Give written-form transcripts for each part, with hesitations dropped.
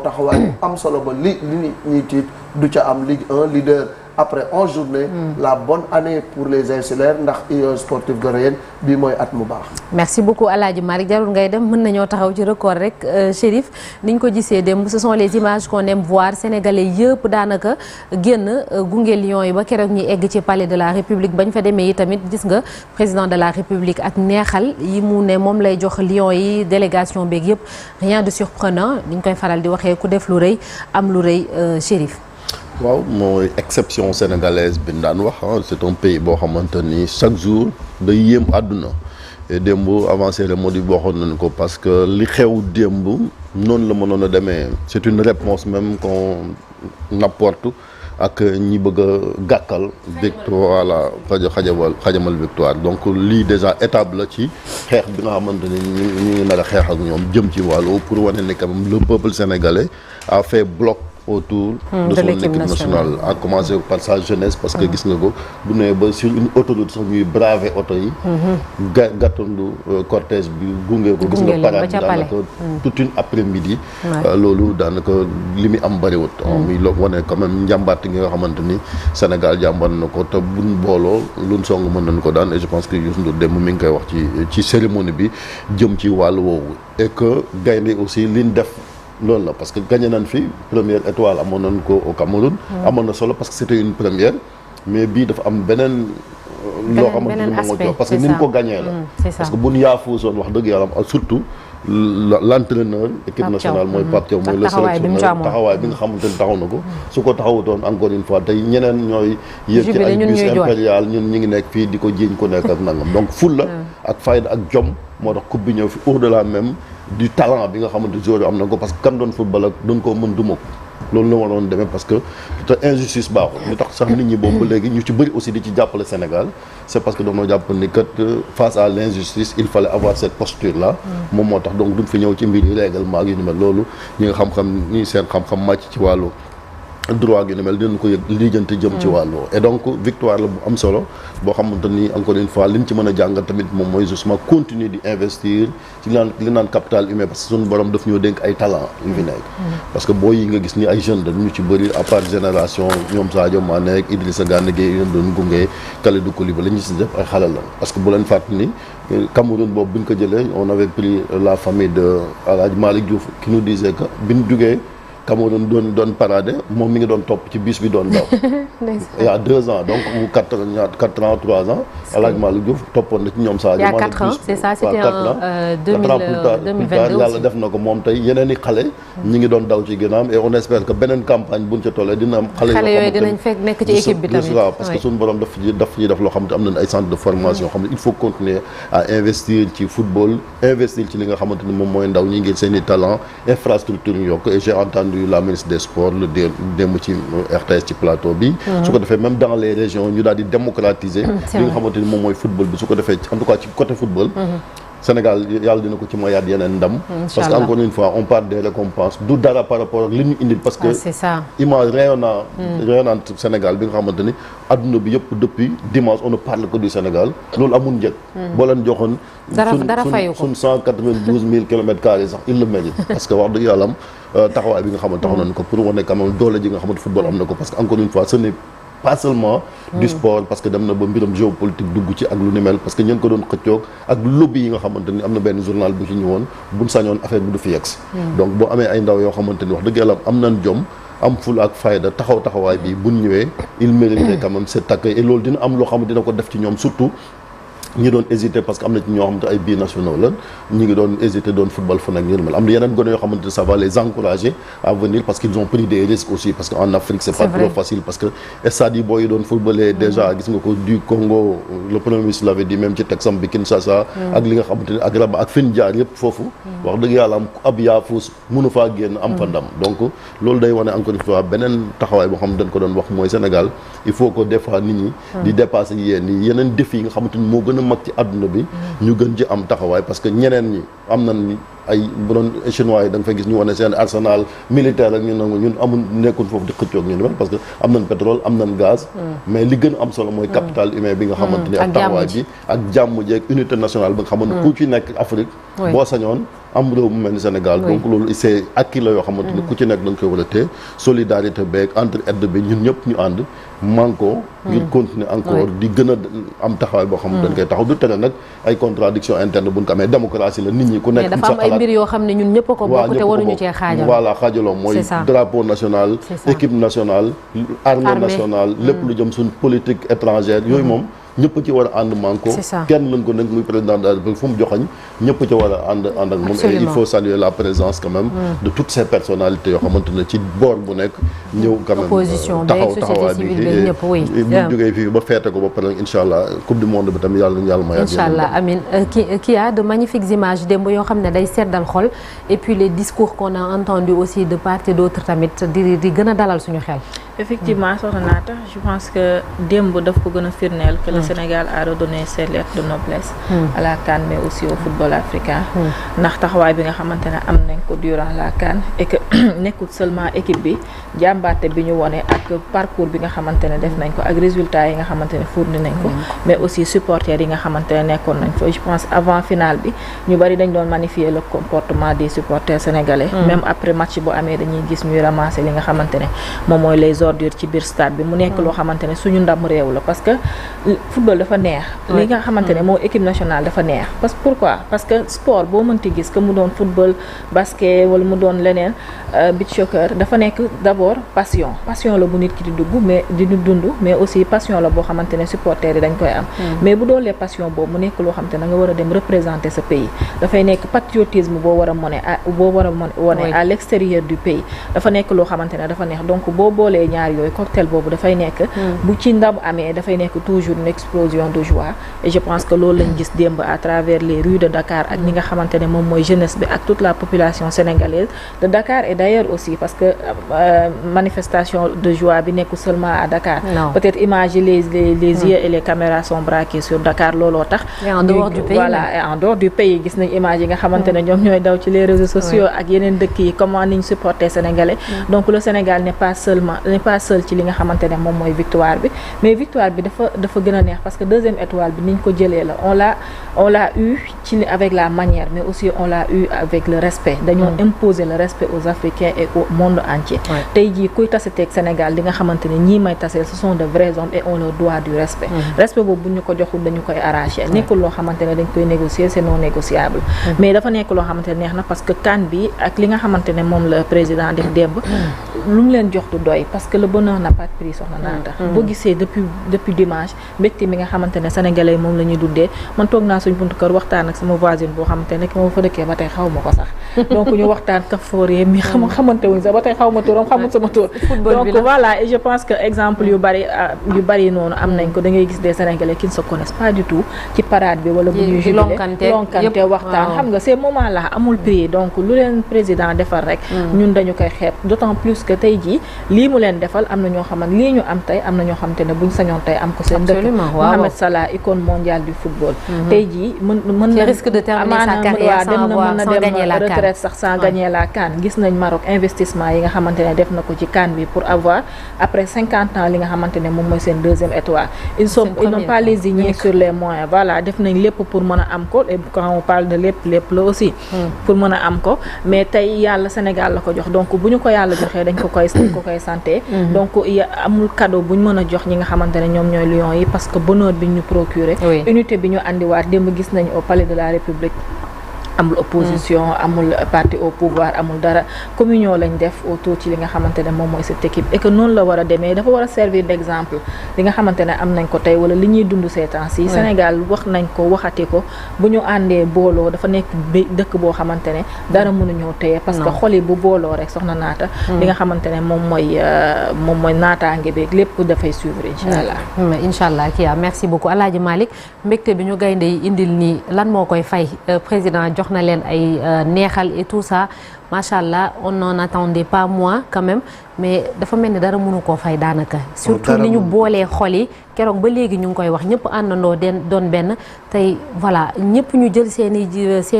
taxawaay am solo ba li ñuy tiit du ca am Ligue 1 leader après 11 journées. La bonne année pour les insulaires ndax Union sportive goréenne bii mooy at mu baax. merci beaucoup Aladji Malick jarul ngay dem mën nañoo taxaw ci record rek Chérif ni ñu ko gisee démb ce sont les images qu'on aime voir sénégalais yëpp daanaka génn gunge Lions yi ba keroog ñi egg ci palais de la République bañ fa demee yi tamit gis nga président de la République ak neexal yi mu ne moom lay jox Lions yi délégation beeg yëpp rien de surprenant ni ñu koy faral di waxee ku def lu rëy am lu rëy Chérif. waaw mooy exception sénégalaise bi ñu daan wax c'est un pays boo xamante ni chaque jour day yéem àdduna et démb avant cérémonie bi waxoon nañu ko parce que li xew démb noonu la mënoon a demee c'est une réponse même qu'on apporte ak ñi bëgg a gàkkal victoire la xajamal victoire donc lii déjà étape la ci xeex bi nga xamante ni ñu ngi nar a xeex ak ñoom jëm ci wàllu pour wane ne quand même le peuple sénégalais a fait bloc autour de son équipe nationale à commencer par sa jeunesse parce que gis nga ko bu nee ba sur une autoroute sax ñuy braver oto yi gàttandu cortège bi gunge ko gis nga parade daanaka toute une après-midi loolu daanaka li muy am bëriwut muy loo wane quand même njàmbaat gi nga xamante ni Sénégal jàmbat na ko te buñ booloo luñ song mën nañ ko daan et je pense que Youssou Ndour démb mi ngi koy wax ci cérémonie bi jëm ci wàllu woowu et que gaynde aussi liñ def loolu la parce que gagné nañ fi première étoile amoon nañ ko au Cameroun. amoon na solo parce que c'était une première mais bii dafa am beneen loo xamante ni moom moo jox parce que ni ñu ko gagné la parce que bu ñu yaafuusoon wax dëgg yàlla surtout l'entraîneur équipe nationale mooy Pape Thiaw mooy le sélectionneur taxawaay bi nga xamante ni taxaw na ko su ko taxawutoon encore une fois tey ñeneen ñooy yéeg ci ay bus impérial ñun ñi ngi nekk fii di ko jiiñ ko nekk ak nangam donc fulla ak fayda ak jom moo tax coupe bi ñëw fi au-delà même du talent bi nga xamante joueur am na ko parce que kam doon football ak doon koo mën duma ko loolu la waroon demee parce que te injustice baaxul li tax sax nit ñi boobu ba léegi ñu ci bëri aussi di ci jàppale Sénégal c'est parce que dañoo jàpp ni kat face à l'injustice il fallait avoir cette posture là moom moo tax donc duñ fi ñëw ci mbir yi règlement ak yu ni mel loolu ñi nga xam-xam ñi seen xam-xam màcc ci wàllu droit gi ni mel dinañ ko yëg lijjanti jëm ci wàllu et donc victoire la bu am solo boo xamante ni encore une fois liñ ci mën a jàngal tamit moom mooy justement continuer di investir ci li naan capital humain parce que suñu borom daf ñoo dénk ay talent yu fi nekk parce que boo yi nga gis ni ay jeunes dañ ñu ci bëri à part génération ñoom Sadio Mané ak Idrissa Gana Gueye yu doon gunge Kalidou Koulibaly la ñu si def ay xale la parce que bu leen fàtt ni Cameroun boobu bi ñu ko jëlee on avait pris la famille de Aladji Malick Diouf qui nous disait que bi ñu jugee Cameroun doon parade moom mi ngi doon topp ci bus bi doon daw il y a 2 ans donc ou 4 ans 3 ans Aladji Malick Diouf toppoon na ci ñoom Sadio Mané. il y a 4 ans c'est ça c'était en 2022 yàlla def na ko moom tey yeneen i xale ñi ngi doon daw ci ginnaaw et on espère que beneen campagne buñ ca tollee dina am xale yooyu dinañ fekk nekk ci équipe bi tamit waaw parce que suñu borom daf ci def loo xam ne am nañ ay centre de formation xam ne il faut continuer à investir ci football investir ci li nga xamante ni moom mooy ndaw ñi ngir seen i talent infrastructure ñu yokk et j'ai entendu la ministre des sports le démb ci RTS ci plateau bi su ko defee même dans les régions ñu daal di démocratiser li nga xamante ni moom mooy football bi su ko defee en tout cas ci côté football Sénégal yàlla dina ko ci mayaat yeneen ndam parce que encore une fois on parle des récompenses du dara par rapport ak li ñu indil parce que image rayonnante Sénégal bi nga xamante ni adduna bi yëpp depuis dimanche on ne parle que du Sénégal loolu amul njëg boo leen joxoon suñ 192 000 kilomètres carrés sax il le mérite parce que wax dëgg yàlla am taxawaay bi nga xamante taxaw nañu ko pour wane quand même doole ji nga xamante football am na ko parce que encore une fois ce n'est pas seulement du sport parce que dem na ba mbiram géopolitique dugg ci ak lu ni mel parce que ñu ngi ko doon xëccoog ak lobby yi nga xamante ni am na benn journal bu ci ñëwoon buñ sañoon affaire bi du fi yegsi donc boo amee ay ndaw yoo xamante ni wax dëgg yàlla am nañ jom am ful ak fayda taxawaay bi buñ ñëwee il mérite quand même cet accueil et loolu dina am loo xam ne dina ko def ci ñoom surtout ñi doon hésité parce que am na ci ñoo xamante ay binationaux la ñi ngi doon hésité doon football fu nag ñi mel am na yeneen gone yoo xamante ça va les encourager à venir parce qu'ils ont pris des risques aussi parce que en Afrique c'est pas trop facile parce que stade yi booy doon footballé déjà gis nga ko du Congo le premier ministre l'avait dit même ci Texas bi Kinshasa ak li nga xamante ni ak Rabat ak fin jaar yëpp foofu wax dëgg yàlla am ab yaafus mënu faa génn am fa ndam donc loolu day wane encore une fois beneen taxawaay boo xam ne dañ ko doon wax mooy Sénégal il faut que des fois nit ñi di dépasser yeneen défis yi nga xamante ni moo gën a mag ci àdduna bi ñu gën ci am taxawaay parce que ñeneen ñi am nañ ay bu doon chinois yi da nga fay gis ñu wane seen arsenal militaire ak ñun amul nekkul foofu di xëccoog ñu ni mel parce que am nañ pétrole am nañ gaz mais li gën a am solo mooy capital humain bi nga xamante ni ak taxawaay bi ak jàmm jeeg unité nationale ba nga xamante ni ku ci nekk Afrique boo sañoon am réew mu mel ni Sénégal donc loolu c'est acquis la yoo xamante ni ku ci nekk da nga koy war a téye solidarité beeg entre aide bi ñun ñëpp ñu ànd manko ngir continuer encore di gën a am taxawaay boo xam ne dañ koy taxaw du tere nag ay contradiction interne buñ ko amee démocratie la nit ñi ku nekk dafa am ay mbir yoo xam ne ñun ñëpp a ko bokk te waruñu cee xaajaloo voilà xaajaloo mooy drapeau national équipe nationale armée nationale lépp lu jëm suñ politique étrangère yooyu moom ñëpp ci war a ànd manko kenn lañ ko nekk muy président de la République fu mu joxañ ñëpp ci war a ànd ak moom et il faut saluer la présence quand même de toutes ces personnalités yoo xamante ne ci boor bu nekk ñëw quand même taxawaay bi bu jógee fii ba feete ko ba pare incha allah coupe du monde bi tamit yàlla may incha allah amin qui a de magnifiques images démb yoo xam ne day seddal xol et puis les discours qu'on a entendus aussi de part et d'autre tamit di gën a dalal suñu xel. effectivement soxna Naata je pense que démb daf ko gën a firndeel que le Sénégal a redonné ses lettres de noblesse à la CAN mais aussi au football africain ndax taxawaay bi nga xamante ne am nañ ko durant la CAN et que nekkul seulement équipe bi jàmbaarte bi ñu wone ak parcours bi nga xamante ne def nañ ko ak résultats yi nga xamante ne fourni nañ ko mais aussi supporters yi nga xamante ne nekkoon nañ fa je pense avant finale bi ñu bari dañ doon magnifier le comportement des supporters sénégalais même après match bu amee dañuy gis ñuy ramasser li nga xamante ne moom mooy les ordures ci biir stade bi mu nekk loo xamante ne suñu ndam réew la parce que football dafa neex li nga xamante ne moo équipe nationale dafa neex parce que pourquoi parce que sport boo mënti gis que mu doon football basket wala mu doon leneen beach soccer dafa nekk d'abord passion la bu nit ki di dugg mais di dund mais aussi passion la boo xamante ne supporters yi dañ koy am mais bu doolee passion boobu mu nekk loo xamante ne nga war a dem représenter sa pays dafay nekk patriotisme boo war a wone à l'extérieur du pays dafa nekk loo xamante ne dafa neex donc boo boolee ñaar yooyu cocktail boobu dafay nekk bu ci ndam amee dafay nekk toujours une explosion de joie et je pense que loolu lañ gis démb à travers les rues de Dakar ak ñi nga xamante ne moom mooy jeunesse bi ak toute la population sénégalaise de Dakar et d'ailleurs aussi parce que manifestation de joie bi nekkul seulement à Dakar peut-être image yi les yeux et les caméras sont braqués sur Dakar looloo tax et en dehors du pays voilà et en dehors du pays gis nañ image yi nga xamante ne ñoom ñooy daw ci les réseaux sociaux ak yeneen dëkk yi comment niñ supporter sénégalais donc le Sénégal n'est pas seul ci li nga xamante ne moom mooy victoire bi mais victoire bi dafa gën a neex parce que deuxième étoile bi niñ ko jëlee la on l'a eu ci avec la manière mais aussi on l'a eu avec le respect dañoo imposer le respect aux Africains et au monde entier tey jii kuy taseteeg Sénégal li nga xamante ne ñii may taseel ce sont de vrais hommes et on leur doit du respect respect boobu bu ñu ko joxul dañu koy arracher nekkul loo xamante ne dañ koy négocier c'est non négociable mais dafa nekk loo xamante ne neex na parce que CAN bi ak li nga xamante ne moom la président def démb lu mu leen jox du doy parce que le bonheur n'a pas de prix soxna Naata boo gisee depuis dimanche mbégte mi nga xamante ne sénégalais moom la ñuy dundee man toog naa suñ buntu kër waxtaan ak sama voisine boo xamante ne ki ma fa dëkkee ba tey xaw ma ko sax donc ñu waxtaan kafooree mi xamante wuñ sax ba tey xaw ma turam xamul sama tur donc voilà et je pense que exemple yu bari noonu am nañ ko da ngay gis des sénégalais qui ne se connaissent pas du tout ci parade bi wala bu ñuy jubilé lonkante waxtaan xam nga ces moments là amul prix donc lu leen président defal rek ñun dañu koy xeeb d'autant plus que tey jii lii mu leen defal am na ñoo xamante lii ñu am tey am na ñoo xamante ne buñ sañoon tey am ko seen dëkk Mohamed Salah icône mondiale du football tey jii mën na risque de terminer sa carrière sans gagner la CAN retraite sax sans gagner la CAN gis nañ Maroc investissement yi nga xamante ne def na ko ci CAN bi pour avoir après 50 ans li nga xamante ne moom mooy seen deuxième étoile ils n'ont pas lésigné sur les moyens voilà def nañ lépp pour mën a am ko et quand on parle de lépp la aussi pour mën a am ko mais tey yàlla Sénégal la ko jox donc bu ñu ko yàlla joxee dañ ko koy santé donc amul cadeau bu ñu mën a jox ñi nga xamante ne ñoom ñooy Lions yi parce que bonheur bi ñu procuré unité bi ñu andiwaat démb gis nañ au palais de la République amul opposition amul parti au pouvoir amul dara communion lañ def autour ci li nga xamante ne moom mooy cette équipe et que noonu la war a demee dafa war a servir d'exemple li nga xamante ne am nañ ko tey wala li ñuy dund ces temps-ci Sénégal wax nañ ko waxati ko bu ñu àndee booloo dafa nekk dëkk boo xamante ne dara mënuñoo téye parce que xol yi bu booloo rek soxna Naata li nga xamante ne moom mooy naataange beeg lépp dafay suivre incha allah Kia merci beaucoup Alaaji Malick mbégte bi ñu gaynde yi indil nii lan moo koy fay président jox na leen ay neexal et tout ça macha allah on n'en attendait pas moins quand même mais dafa mel ni dara mënu koo fay daanaka. surtout ni ñu boolee xol yi keroog ba léegi ñu ngi koy wax ñëpp àndandoo doon benn tey voilà ñëpp ñu jël seen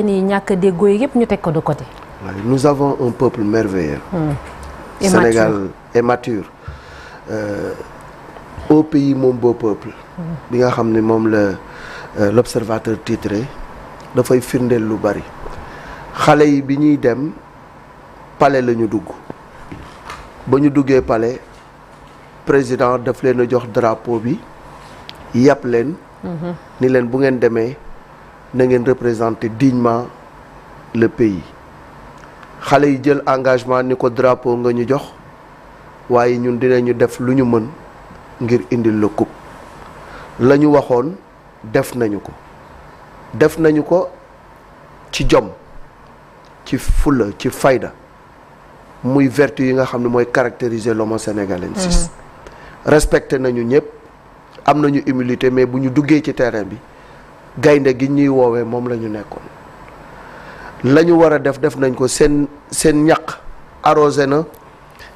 i ñàkk a déggoo yi yëpp ñu teg ko de côté. nous avons un peuple merveilleux. Sénégal est mature. Au pays mon beau peuple. bi nga xam ne moom la l'observateur titré dafay firndeel lu bari. xale yi bi ñuy dem palais la ñu dugg ba ñu duggee palais président daf leen a jox drapeau bi yàpp leen. ni leen bu ngeen demee na ngeen représenter dignement le pays. xale yi jël engagement ni ko drapeau nga ñu jox waaye ñun dinañu def lu ñu mën ngir indil la coupe la ñu waxoon def nañu ko ci jom ci fulla ci fayda muy vertu yi nga xam ne mooy caractériser l'homo sénégalensis. respecté nañu ñëpp am nañu humilité mais bu ñu duggee ci terrain bi gaynde gi ñuy woowee moom la ñu nekkoon. la ñu war a def nañ ko seen ñaq arrosé na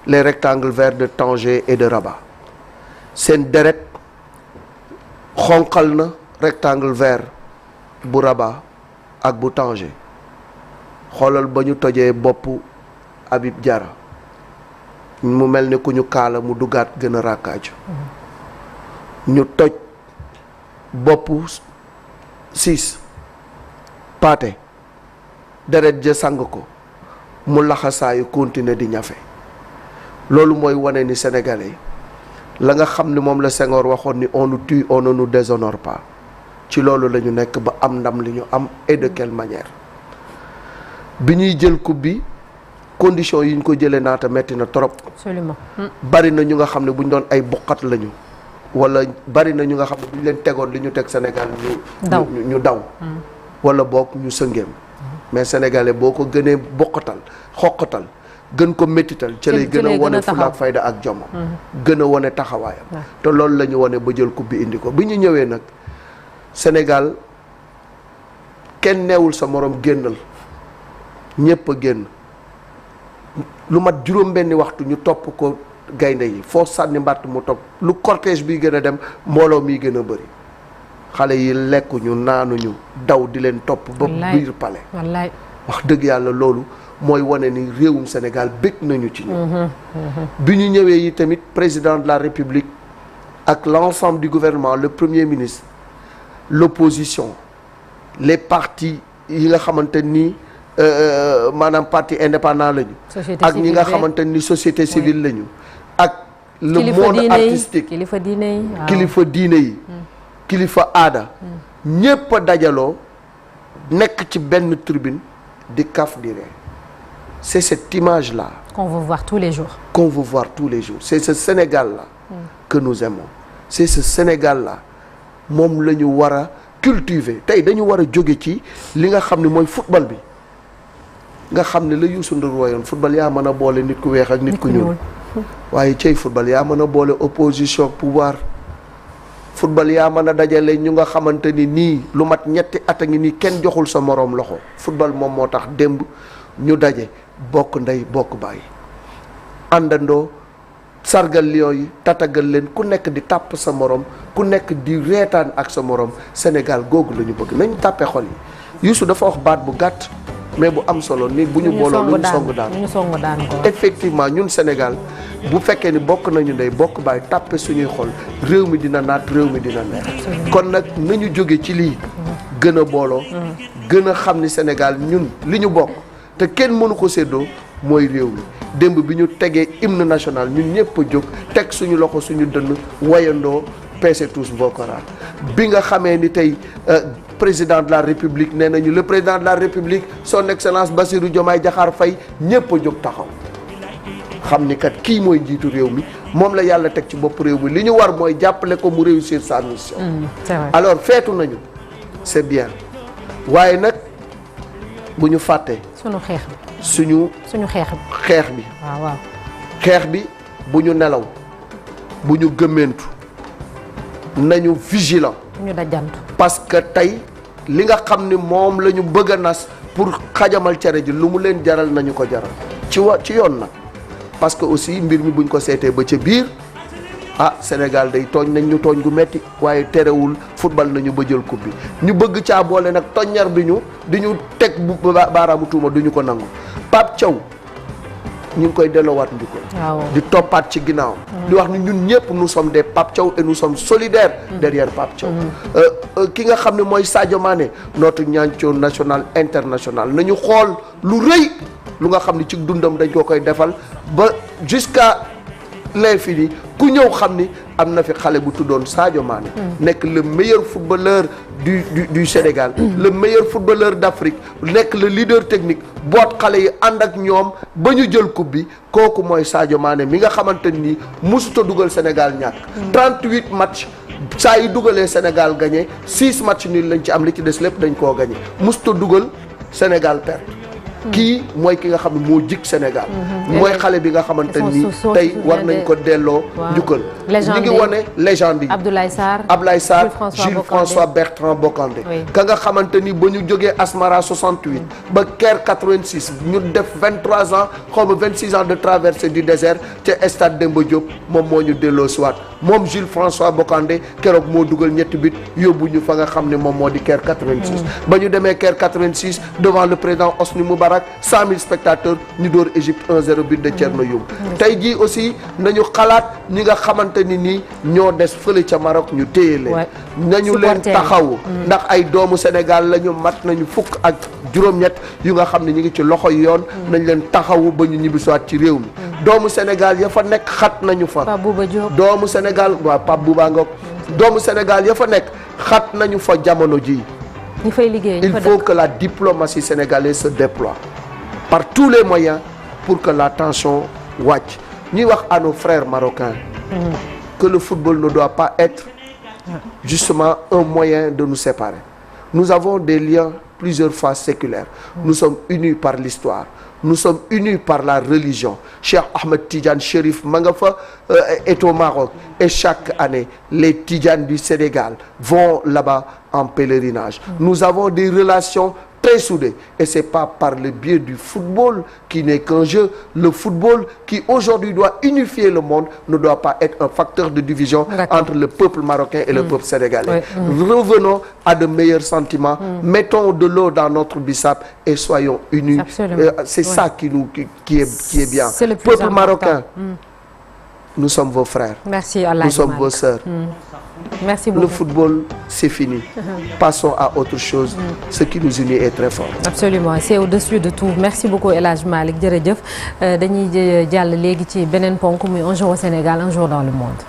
les rectangles verts de Tanger et de Rabat seen deret xonqal na rectangle vert bu Rabat ak bu Tanger xoolal ba ñu tojee boppu Habib Diarra mu mel ni ku ñu kaala mu duggaat gën a ràkkaaju ñu toj boppu Ciss Pathé deret ja sang ko mu laxasaayu continuer di ñafe loolu mooy wane ni sénégalais la nga xam ni moom la Senghor waxoon ni on nous tue on ne nous déshonore pas ci loolu la ñu nekk ba am ndam li ñu am et de quelle manière bi ñuy jël coupe bi conditions yi ñu ko jëlee naata metti na trop. absolument. bari na ñu nga xam ne bu ñu doon ay bokkat lañu wala bari na ñu nga xam ne bu ñu leen tegoon li ñu teg Sénégal ñu daw wala boog ñu sëngeem mais sénégalais boo ko gënee bokkatal xoqatal gën ko méttital ca lay gën a wane fulla ak fayda ak jomam gën a wane taxawaayam te loolu la ñu wane ba jël coupe bi indi ko bi ñu ñëwee nag Sénégal kenn neewul sa morom génnal ñépp a génn lu mat juróom-benni waxtu ñu topp ko gaynde yi foo sànni mbàtt mu topp lu cortège bi gën a dem mbooloo mi gën a bëri xale yi lekkuñu naanuñu daw di leen topp ba biir palais wallaay wax dëgg yàlla loolu mooy wane ni réewum Sénégal bég nañu ci ñu bi ñu ñëwee yi tamit président de la République ak l'ensemble du gouvernement le premier ministre l'opposition les partis yi nga xamante ni maanaam parti indépendant lañu ak ñi nga xamante ni société civile lañu ak le monde artistique kilifa diine yi kilifa aada ñépp a dajaloo nekk ci benn tribune di kaf di ree c'est cette image là qu'on veut voir tous les jours c'est ce Sénégal là que nous aimons c'est ce Sénégal là moom la ñu war a cultiver tey dañu war a jóge ci li nga xam ne mooy football bi nga xam ne la Youssou Ndour woyoon football yaa mën a boole nit ku weex ak nit ku ñuul waaye cey football yaa mën a boole opposition pouvoir football yaa mën a dajale ñu nga xamante ni nii lu mat ñetti at a ngi nii kenn joxul sa moroom loxo football moom moo tax démb ñu daje bokk ndey bokk baay àndandoo sargal lion yi tatagal leen ku nekk di tàpp sa morom ku nekk di reetaan ak sa morom Sénégal googu la ñu bëgg nañ tàppe xol yi Youssou dafa wax baat bu gàtt mais bu am solo ni bu ñu booloo lu ñu song daan effectivement ñun Sénégal bu fekkee ni bokk nañu ndey bokk baay tàppe suñuy xol réew mi dina naat réew mi dina neex kon nag nañu jóge ci lii gën a booloo gën a xam ni Sénégal ñun li ñu bokk te kenn mënu ko séddoo mooy réew mi démb bi ñu tegee hymne national ñun ñëpp a jóg teg suñu loxo suñu dënn wayandoo peese tous bokkoraat bi nga xamee ni tey président de la république nee nañu le président de la république son excellence Bassirou Diomaye Diakhar Faye ñëpp a jóg taxaw xam ni kat kii mooy njiitu réew mi moom la yàlla teg ci bopp réew mi li ñu war mooy jàppale ko mu réussir sa mission. c'est vrai. Alors feetu nañu c'est bien waaye nag bu ñu fàttee. suñu xeex bi. suñu xeex bi. waaw. xeex bi bu ñu nelaw bu ñu gëmmentu nañu vigilant. ñu dajantu. parce que tey li nga xam ni moom la ñu bëgg a nas pour xajamal cere ji lu mu leen jaral nañu ko jaral ci yoon nag parce que aussi mbir mi buñ ko seetee ba ca biir Sénégal day tooñ nañ ñu tooñ gu metti waaye terewul football nañu ba jël coupe bi ñu bëgg caa boole nag toññar bi di ñu teg baaraamu tuuma duñu ko nangu Pape Thiaw ñu ngi koy delloowaat njukkal di toppaat ci ginnaaw di wax ni ñun ñëpp nous sommes des Pape Thiaw et nous sommes solidaires derrière Pape Thiaw ki nga xam ne mooy Sadio Mané notre ñancoo national international nañu xool lu rëy lu nga xam ne ci dundam dañ ko koy defal ba jusqu'à l'infini ku ñëw xam ni am na fi xale bu tuddoon Sadio Mané nekk le meilleur footballeur du Sénégal le meilleur footballeur d'Afrique nekk le leader technique boot xale yi ànd ak ñoom ba ñu jël coupe bi kooku mooy Sadio Mané mi nga xamante ni musuta dugal Sénégal ñàkk 38 matchs saa yi dugalee Sénégal gagné 6 matchs nul lañ ci am li ci des lépp dañ koo gagné musuta dugal Sénégal perte kii mooy ki nga xam ne moo jik Sénégal mooy xale bi nga xamante ni tey war nañ ko delloo njukkal ñu ngi wone légende yi Abdoulaye Sarr Jules François Bertrand Bocandé ka nga xamante ni ba ñu jógee Asmara 68 ba Caire 86 ñu def 23 ans xaw ma 26 ans de traversée du désert ca stade Demba Diop moom moo ñu delloo siwaat moom Jules François Bocandé keroog moo dugal ñetti but yóbbu ñu fa nga xam ne moom moo di Caire 86 ba ñu demee Caire 86 devant le président Hosni Moubarak 100 000 spectateurs ñu door Égypte 1-0 but de Thierno Youm tey jii aussi nañu xalaat ñi nga xamante ni nii ñoo des fële ca Maroc ñu téye leen nañu leen taxawu ndax ay doomu Sénégal la ñu mat nañu fukk ak juróom-ñett yu nga xam ne ñu ngi ci loxo yoon nañ leen taxawu ba ñu ñibbisiwaat ci réew mi doomu Sénégal ya fa nekk xat nañu fa doomu Sénégal waaw Pape Bouba Ngok doomu Sénégal ya fa nekk xat nañu fa jamono ji il faut que la diplomatie sénégalaise se déploie par tous les moyens pour que la tension wàcc ñuy wax à nos frères marocains que le football ne doit pas être justement un moyen de nous séparer. Nous avons des liens plusieurs fois séculaires. Nous sommes unis par l'histoire. Nous sommes unis par la religion. Cheikh Ahmed Tidiane Chérif Mangafa est au Maroc et chaque année les Tidjanes du Sénégal vont là-bas en pèlerinage. Nous avons des relations très soudées et c'est pas par le biais du football qui n'est qu'un jeu. Le football qui aujourd'hui doit unifier le monde ne doit pas être un facteur de division entre le peuple marocain et le peuple sénégalais. Revenons à de meilleurs sentiments. Mettons de l'eau dans notre bissap et soyons unis. C'est ça qui est bien. C'est le peuple marocain. Nous sommes vos frères. Merci Allah. Nous sommes vos sœurs. Merci beaucoup. Le football, c'est fini. Passons à autre chose. Ce qui nous unit est très fort. Absolument, c'est au-dessus de tout. Merci beaucoup El Hadj Malick jërëjëf dañuy jàll léegi ci beneen ponk muy un jour au Sénégal un jour dans le monde.